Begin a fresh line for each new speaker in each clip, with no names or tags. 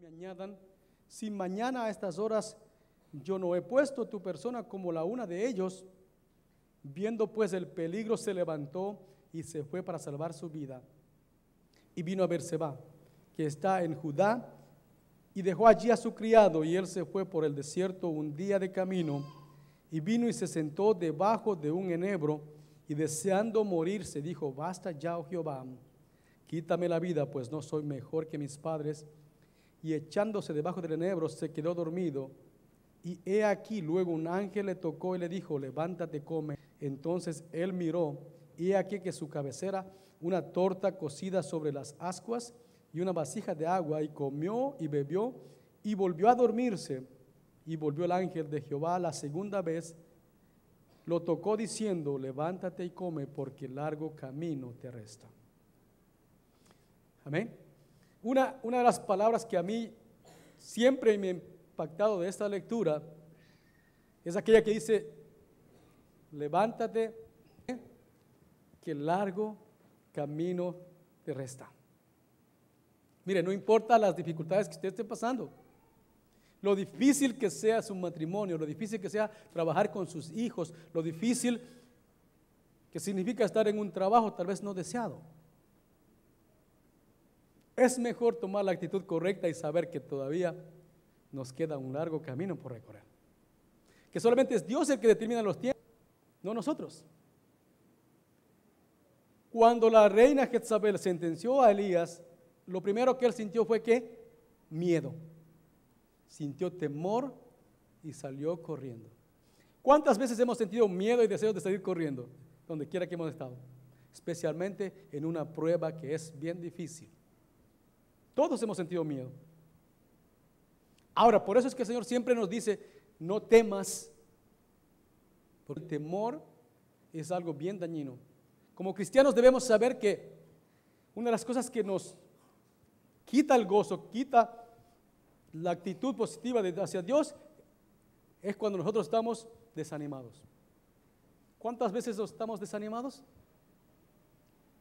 me añadan, si mañana a estas horas yo no he puesto tu persona como la una de ellos. Viendo pues el peligro, se levantó y se fue para salvar su vida. Y vino a Berseba, que está en Judá, y dejó allí a su criado, y él se fue por el desierto un día de camino, y vino y se sentó debajo de un enebro, y deseando morirse, dijo: basta ya, oh Jehová, quítame la vida, pues no soy mejor que mis padres. Y echándose debajo del enebro, se quedó dormido. Y he aquí, luego un ángel le tocó y le dijo: levántate, come. Entonces él miró, y he aquí que su cabecera una torta cocida sobre las ascuas y una vasija de agua, y comió y bebió, y volvió a dormirse. Y volvió el ángel de Jehová la segunda vez, lo tocó diciendo: levántate y come, porque largo camino te resta. Amén. Una de las palabras que a mí siempre me ha impactado de esta lectura es aquella que dice: levántate, que largo camino te resta. Mire, no importa las dificultades que usted esté pasando, lo difícil que sea su matrimonio, lo difícil que sea trabajar con sus hijos, lo difícil que significa estar en un trabajo tal vez no deseado. Es mejor tomar la actitud correcta y saber que todavía nos queda un largo camino por recorrer. Que solamente es Dios el que determina los tiempos, no nosotros. Cuando la reina Jezabel sentenció a Elías, lo primero que él sintió fue ¿qué? Miedo. Sintió temor y salió corriendo. ¿Cuántas veces hemos sentido miedo y deseo de salir corriendo? Donde quiera que hemos estado. Especialmente en una prueba que es bien difícil. Todos hemos sentido miedo. Ahora, por eso es que el Señor siempre nos dice: no temas, porque el temor es algo bien dañino. Como cristianos debemos saber que una de las cosas que nos quita el gozo, quita la actitud positiva hacia Dios, es cuando nosotros estamos desanimados. ¿Cuántas veces estamos desanimados?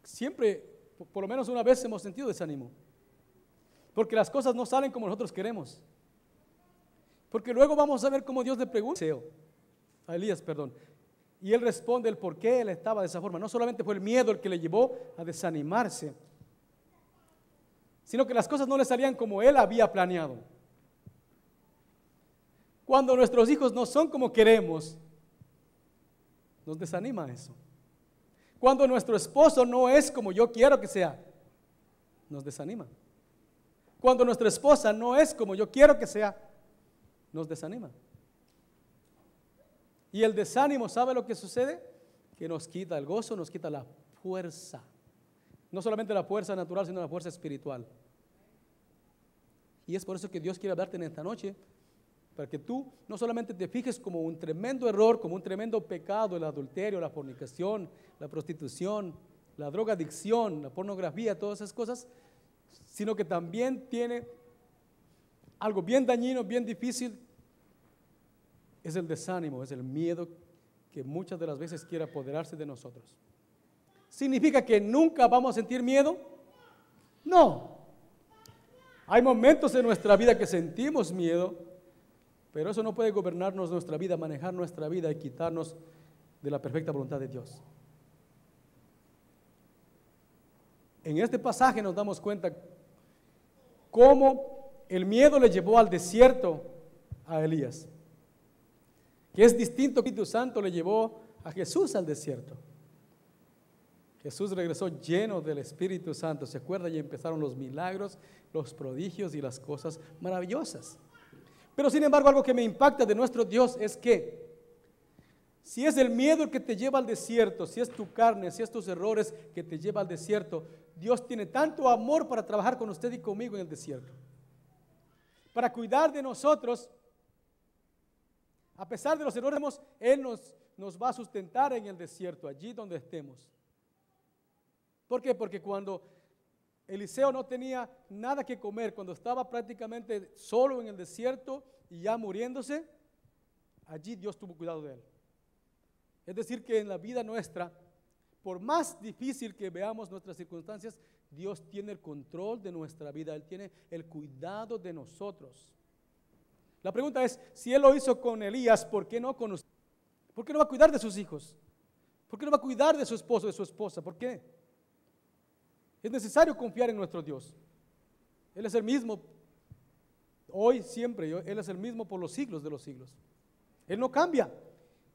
Siempre, por lo menos una vez hemos sentido desánimo. Porque las cosas no salen como nosotros queremos. Porque luego vamos a ver cómo Dios le pregunta a Elías, y él responde el por qué él estaba de esa forma. No solamente fue el miedo el que le llevó a desanimarse, sino que las cosas no le salían como él había planeado. Cuando nuestros hijos no son como queremos, nos desanima eso. Cuando nuestro esposo no es como yo quiero que sea, nos desanima. Cuando nuestra esposa no es como yo quiero que sea, nos desanima. Y el desánimo, ¿sabe lo que sucede? Que nos quita el gozo, nos quita la fuerza. No solamente la fuerza natural, sino la fuerza espiritual. Y es por eso que Dios quiere hablarte en esta noche, para que tú no solamente te fijes como un tremendo error, como un tremendo pecado, el adulterio, la fornicación, la prostitución, la drogadicción, la pornografía, todas esas cosas, sino que también tiene algo bien dañino, bien difícil. Es el desánimo, es el miedo que muchas de las veces quiere apoderarse de nosotros. ¿Significa que nunca vamos a sentir miedo? No. Hay momentos en nuestra vida que sentimos miedo, pero eso no puede gobernarnos nuestra vida, manejar nuestra vida y quitarnos de la perfecta voluntad de Dios. En este pasaje nos damos cuenta cómo el miedo le llevó al desierto a Elías, que es distinto. El Espíritu Santo le llevó a Jesús al desierto. Jesús regresó lleno del Espíritu Santo, ¿se acuerda? Y empezaron los milagros, los prodigios y las cosas maravillosas. Pero sin embargo, algo que me impacta de nuestro Dios es que si es el miedo el que te lleva al desierto, si es tu carne, si es tus errores que te lleva al desierto, Dios tiene tanto amor para trabajar con usted y conmigo en el desierto, para cuidar de nosotros. A pesar de los errores, Él nos va a sustentar en el desierto, allí donde estemos. ¿Por qué? Porque cuando Eliseo no tenía nada que comer, cuando estaba prácticamente solo en el desierto y ya muriéndose, allí Dios tuvo cuidado de él. Es decir, que en la vida nuestra Por más difícil que veamos nuestras circunstancias, Dios tiene el control de nuestra vida. Él tiene el cuidado de nosotros. La pregunta es, si Él lo hizo con Elías, ¿por qué no con usted? ¿Por qué no va a cuidar de sus hijos? ¿Por qué no va a cuidar de su esposo, de su esposa? ¿Por qué? Es necesario confiar en nuestro Dios. Él es el mismo hoy, siempre. Él es el mismo por los siglos de los siglos. Él no cambia.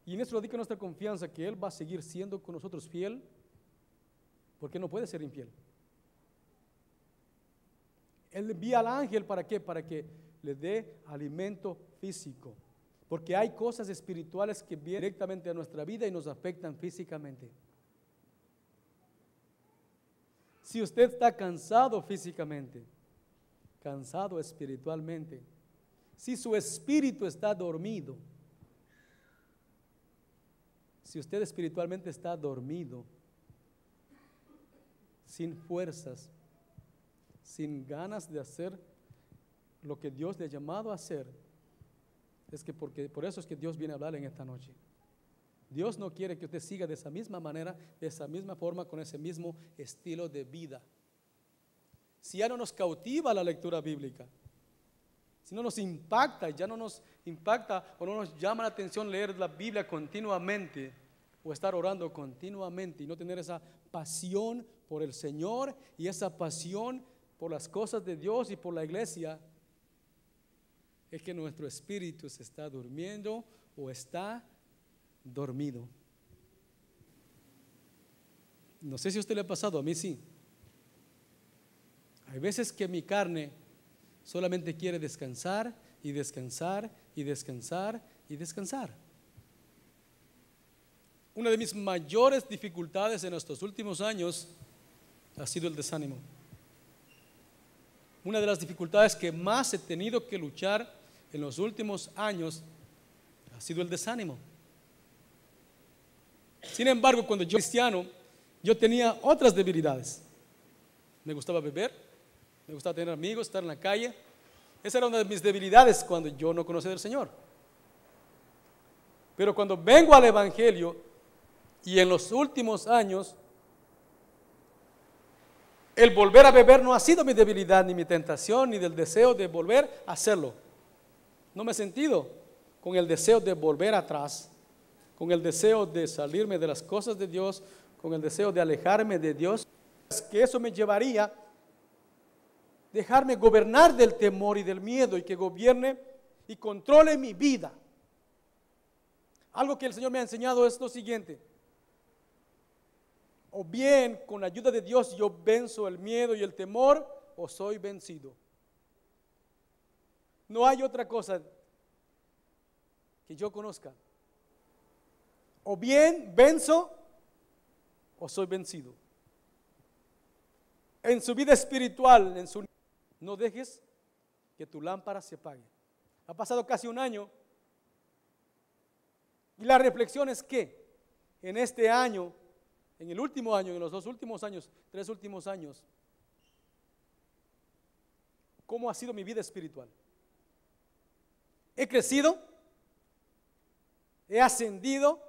Y en eso radica nuestra confianza, que Él va a seguir siendo con nosotros fiel, porque no puede ser infiel. Él envía al ángel, ¿para qué? Para que le dé alimento físico. Porque hay cosas espirituales que vienen directamente a nuestra vida y nos afectan físicamente. Si usted está cansado físicamente, cansado espiritualmente, si su espíritu está dormido, si usted espiritualmente está dormido, sin fuerzas, sin ganas de hacer lo que Dios le ha llamado a hacer, es que por eso es que Dios viene a hablarle en esta noche. Dios no quiere que usted siga de esa misma manera, de esa misma forma, con ese mismo estilo de vida. Si ya no nos cautiva la lectura bíblica, si no nos impacta, ya no nos impacta o no nos llama la atención leer la Biblia continuamente o estar orando continuamente y no tener esa pasión por el Señor y esa pasión por las cosas de Dios y por la iglesia, es que nuestro espíritu se está durmiendo o está dormido. No sé si a usted le ha pasado, a mí sí. Hay veces que mi carne solamente quiere descansar y descansar y descansar y descansar. Una de mis mayores dificultades en estos últimos años ha sido el desánimo. Una de las dificultades que más he tenido que luchar en los últimos años ha sido el desánimo. Sin embargo, cuando yo era cristiano, yo tenía otras debilidades. Me gustaba beber, me gustaba tener amigos, estar en la calle. Esa era una de mis debilidades cuando yo no conocía del Señor. Pero cuando vengo al Evangelio y en los últimos años, el volver a beber no ha sido mi debilidad, ni mi tentación, ni del deseo de volver a hacerlo. No me he sentido con el deseo de volver atrás, con el deseo de salirme de las cosas de Dios, con el deseo de alejarme de Dios, que eso me llevaría a dejarme gobernar del temor y del miedo y que gobierne y controle mi vida. Algo que el Señor me ha enseñado es lo siguiente: o bien con la ayuda de Dios yo venzo el miedo y el temor, o soy vencido. No hay otra cosa que yo conozca. O bien venzo o soy vencido. En su vida espiritual, no dejes que tu lámpara se apague. Ha pasado casi un año y la reflexión es que en este año, en el último año, en los 2 últimos años, 3 últimos años, ¿cómo ha sido mi vida espiritual? ¿He crecido? ¿He ascendido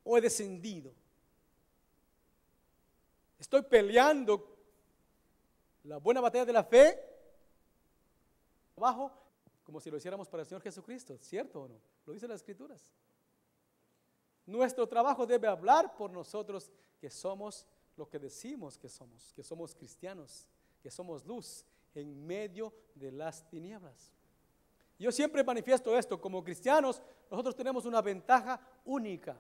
o he descendido? Estoy peleando la buena batalla de la fe, abajo, como si lo hiciéramos para el Señor Jesucristo, ¿cierto o no? Lo dice las Escrituras. Nuestro trabajo debe hablar por nosotros que somos lo que decimos que somos cristianos, que somos luz en medio de las tinieblas. Yo siempre manifiesto esto: como cristianos, nosotros tenemos una ventaja única,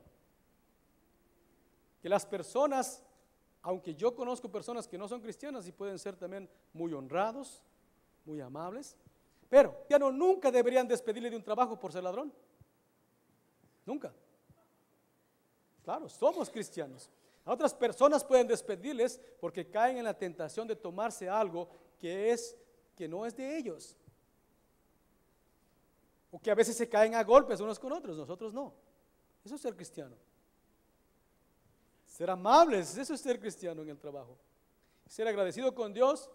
que las personas, aunque yo conozco personas que no son cristianas y pueden ser también muy honrados, muy amables, pero ya nunca deberían despedirle de un trabajo por ser ladrón. Nunca. Claro, somos cristianos. A otras personas pueden despedirles porque caen en la tentación de tomarse algo que no es de ellos, o que a veces se caen a golpes unos con otros. Nosotros no. Eso es ser cristiano. Ser amables, eso es ser cristiano en el trabajo. Ser agradecido con Dios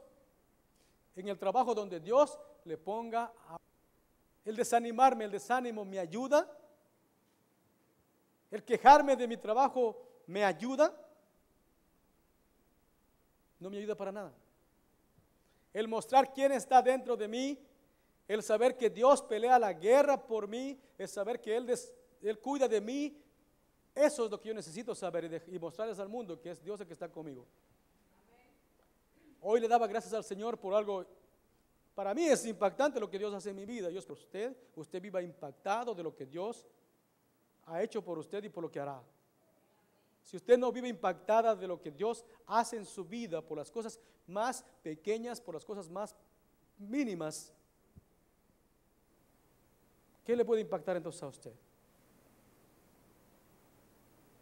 en el trabajo donde Dios le ponga. El desanimarme, el desánimo me ayuda. El quejarme de mi trabajo me ayuda. no me ayuda para nada. El mostrar quién está dentro de mí, el saber que Dios pelea la guerra por mí, el saber que Él cuida de mí, eso es lo que yo necesito saber y mostrarles al mundo que es Dios el que está conmigo. Hoy le daba gracias al Señor por algo. Para mí es impactante lo que Dios hace en mi vida. Yo espero que usted viva impactado de lo que Dios ha hecho por usted y por lo que hará. Si usted no vive impactada de lo que Dios hace en su vida por las cosas más pequeñas, por las cosas más mínimas, ¿qué le puede impactar entonces a usted?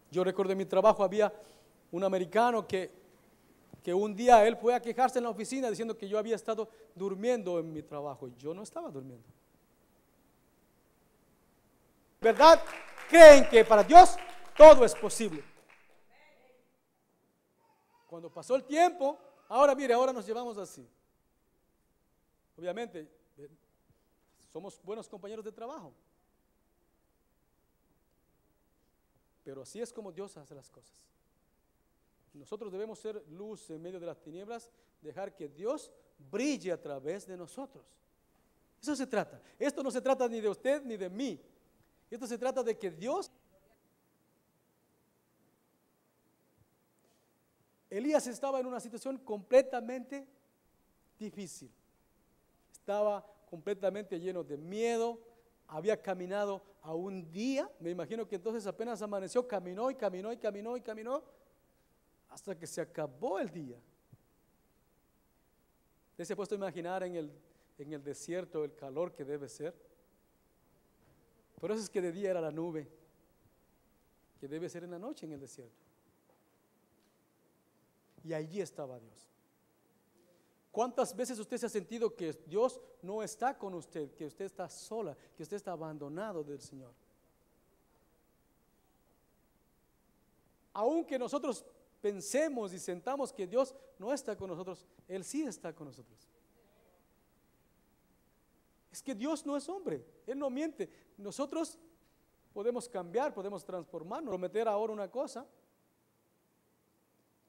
Yo recuerdo en mi trabajo había un americano que un día él fue a quejarse en la oficina diciendo que yo había estado durmiendo en mi trabajo. Yo no estaba durmiendo. ¿Verdad? Creen que para Dios todo es posible. Cuando pasó el tiempo, ahora mire, ahora nos llevamos así. Obviamente, somos buenos compañeros de trabajo. Pero así es como Dios hace las cosas. Nosotros debemos ser luz en medio de las tinieblas, dejar que Dios brille a través de nosotros. Eso se trata. Esto no se trata ni de usted ni de mí. Esto se trata de que Dios... Elías estaba en una situación completamente difícil. Estaba completamente lleno de miedo. Había caminado a un día. Me imagino que entonces apenas amaneció, caminó y caminó y caminó y caminó hasta que se acabó el día. ¿Usted se ha puesto a imaginar en el desierto el calor que debe ser? Por eso es que de día era la nube, que debe ser en la noche en el desierto. Y allí estaba Dios. ¿Cuántas veces usted se ha sentido que Dios no está con usted, que usted está sola, que usted está abandonado del Señor? Aunque nosotros pensemos y sentamos que Dios no está con nosotros, Él sí está con nosotros. Es que Dios no es hombre, Él no miente. Nosotros podemos cambiar, podemos transformarnos, prometer ahora una cosa.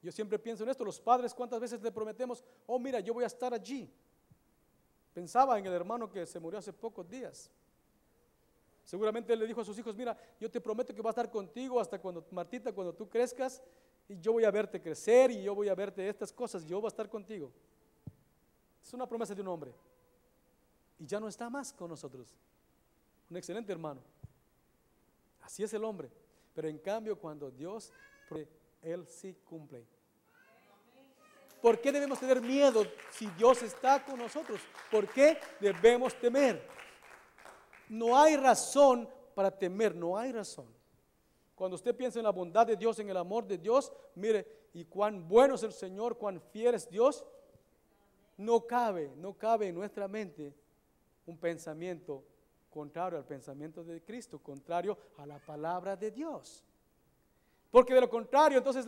Yo siempre pienso en esto, los padres cuántas veces le prometemos, oh mira, yo voy a estar allí. Pensaba en el hermano que se murió hace pocos días. Seguramente él le dijo a sus hijos, mira, yo te prometo que voy a estar contigo hasta cuando, Martita, cuando tú crezcas, y yo voy a verte crecer, y yo voy a verte estas cosas, yo voy a estar contigo. Es una promesa de un hombre. Y ya no está más con nosotros. Un excelente hermano. Así es el hombre. Pero en cambio, cuando Dios, Él sí cumple. ¿Por qué debemos tener miedo si Dios está con nosotros? ¿Por qué debemos temer? No hay razón para temer, no hay razón. Cuando usted piensa en la bondad de Dios, en el amor de Dios, mire, y cuán bueno es el Señor, cuán fiel es Dios, no cabe en nuestra mente un pensamiento contrario al pensamiento de Cristo, contrario a la palabra de Dios. Porque de lo contrario, entonces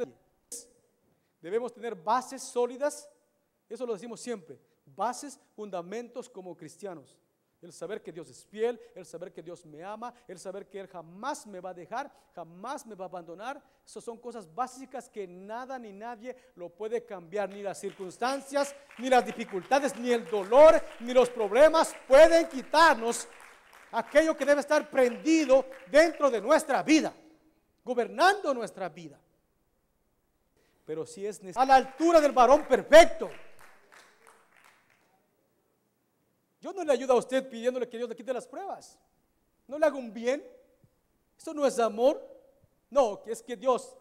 debemos tener bases sólidas, eso lo decimos siempre, bases, fundamentos como cristianos. El saber que Dios es fiel, el saber que Dios me ama, el saber que Él jamás me va a dejar, jamás me va a abandonar. Esas son cosas básicas que nada ni nadie lo puede cambiar, ni las circunstancias, ni las dificultades, ni el dolor, ni los problemas pueden quitarnos aquello que debe estar prendido dentro de nuestra vida, gobernando nuestra vida. Pero si es necesario, a la altura del varón perfecto. Yo no le ayudo a usted pidiéndole que Dios le quite las pruebas. No le hago un bien. Eso no es amor. No, es que Dios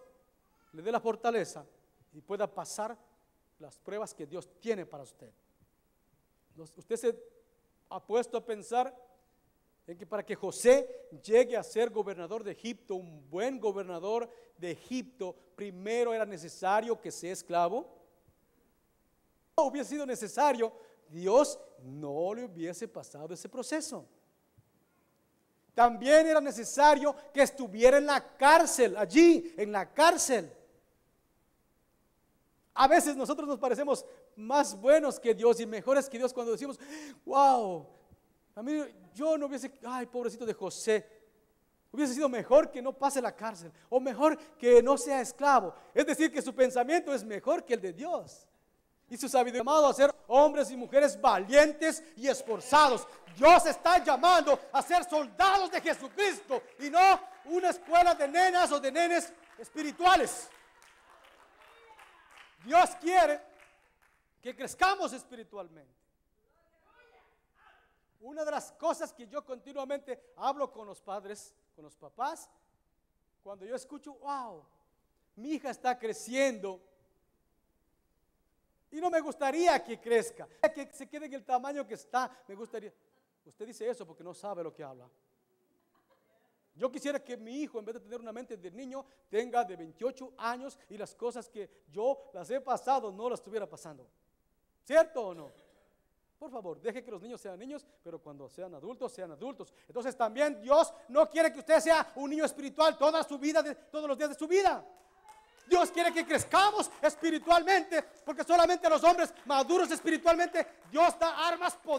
le dé la fortaleza y pueda pasar las pruebas que Dios tiene para usted. Usted se ha puesto a pensar en que para que José llegue a ser gobernador de Egipto, un buen gobernador de Egipto, primero era necesario que sea esclavo. No hubiese sido necesario, Dios no le hubiese pasado ese proceso. También era necesario que estuviera en la cárcel, allí, en la cárcel. A veces nosotros nos parecemos más buenos que Dios y mejores que Dios cuando decimos, wow, a mí yo no hubiese, ay, pobrecito de José, hubiese sido mejor que no pase la cárcel, o mejor que no sea esclavo. Es decir, que su pensamiento es mejor que el de Dios. Y su sabiduría llamado a ser hombres y mujeres valientes y esforzados. Dios está llamando a ser soldados de Jesucristo y no una escuela de nenas o de nenes espirituales. Dios quiere que crezcamos espiritualmente. Una de las cosas que yo continuamente hablo con los padres, con los papás, cuando yo escucho, wow, mi hija está creciendo y no me gustaría que crezca, que se quede en el tamaño que está, me gustaría. Usted dice eso porque no sabe lo que habla. Yo quisiera que mi hijo, en vez de tener una mente de niño, tenga de 28 años y las cosas que yo las he pasado no las estuviera pasando. ¿Cierto o no? Por favor, deje que los niños sean niños, pero cuando sean adultos, sean adultos. Entonces también Dios no quiere que usted sea un niño espiritual toda su vida, todos los días de su vida. Dios quiere que crezcamos espiritualmente, porque solamente a los hombres maduros espiritualmente Dios da armas poderosas.